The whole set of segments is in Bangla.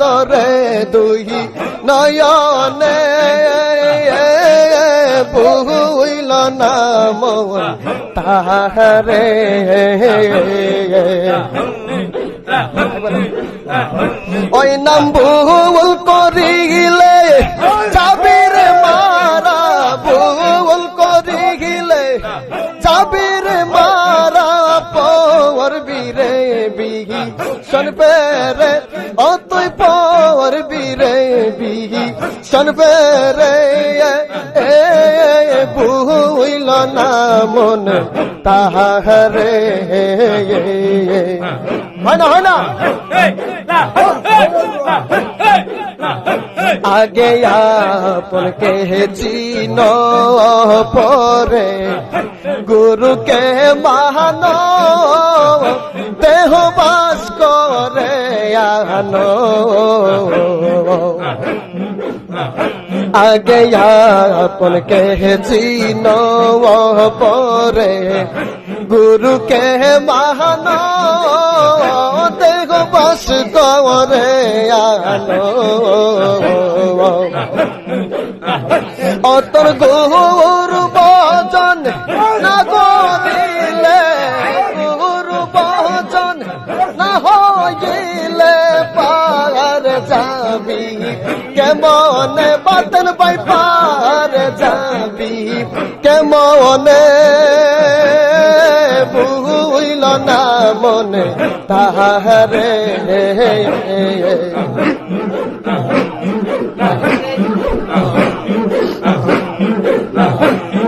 দরে দুই নয়নে ভুইল না মন তাহারে ওই নাম ভুল করিলে যাবির মারা ভুল করিলে যাবির মারা পর বীরে বিহি শোনবে রে ও তুই পর বীরে বিহি শোনবে রে ভুইল না মন তাহারে হয় না আগে আপনকে চিন পরে গুরুকে মান দেহ বাস করে আনো আগে আপনকে চিন পরে গুরুকে মান দেহ বাস করে আনো অতর গুরু বচন না করিলে গুরু বচন না হইলে পার যাবি কেমনে বাতন পাই পার যাবি কেমনে ভুইল না মনে তাহারে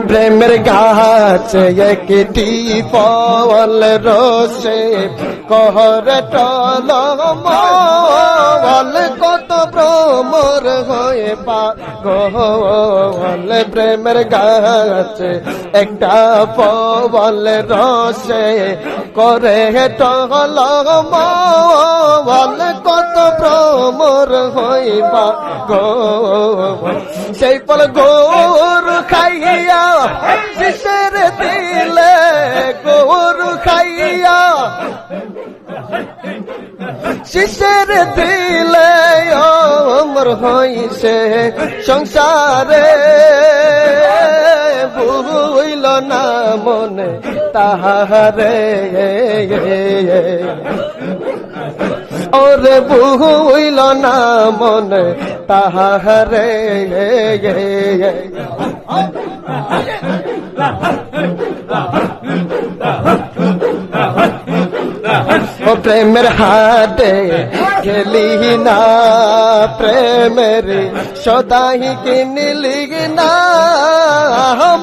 প্রেমের গাছ একটি ফল রসে কহরে টল মল কত ভ্রমর হয়ে পাগল প্রেমের গাছ একটা ফল রসে করে টল মল কত ভ্রমর হয়ে পাগল সেই ফল গরু খাইয়া শিশের দিলে গরু খাইয়া শিশের দিলে অমর হইছে সংসারে ভুইল না মনে তাহারে ওরে ভুইল না মনে তাহারে ও প্রেমের হাটে গেলি না প্রেমের সদাই কিনলি না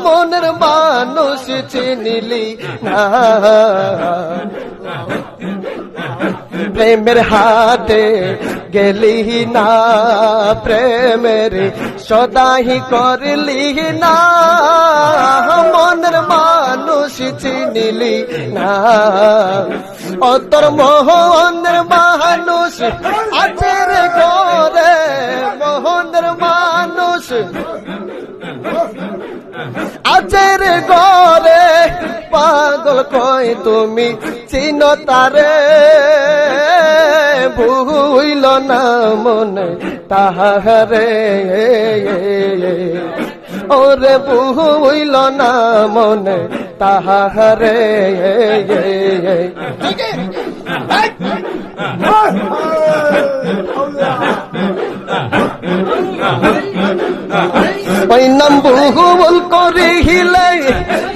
মনের মানুষ চিনিলি না প্রেমের হাটে গেলি না প্রেমের সদাই করলি না মনের মানুষ চিনিলি না অতর মোহনের মানুষ আছে রে ঘরে মোহনের মানুষ আছে রে ঘরে পাগল কই তুমি চিন তারে ভুইল না মনে তাহারে ওরে ভুইল না মনে তাহারে ওই নাম ভুল করিলে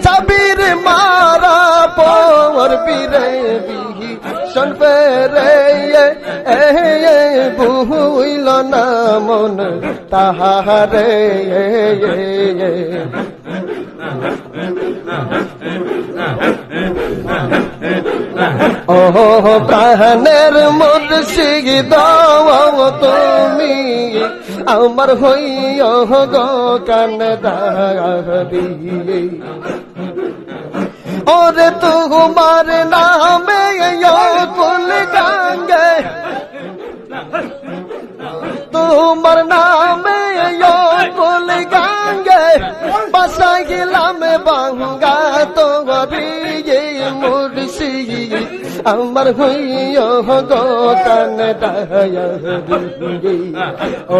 চাবির মারা পর বীরে বিহি শোনবে রে ভুইল না মন তাহারে ও প্রাণের মুর্শিদ তুমি আমার হইও গো কান্দারি ওরে তোমার নামে কুল গঙ্গে তোমার নামে কুল গঙ্গে বসা গেলাম বাঙ্গা তোমারি মুর্শিদ আমার হইয় গো কান ডায়া রে ও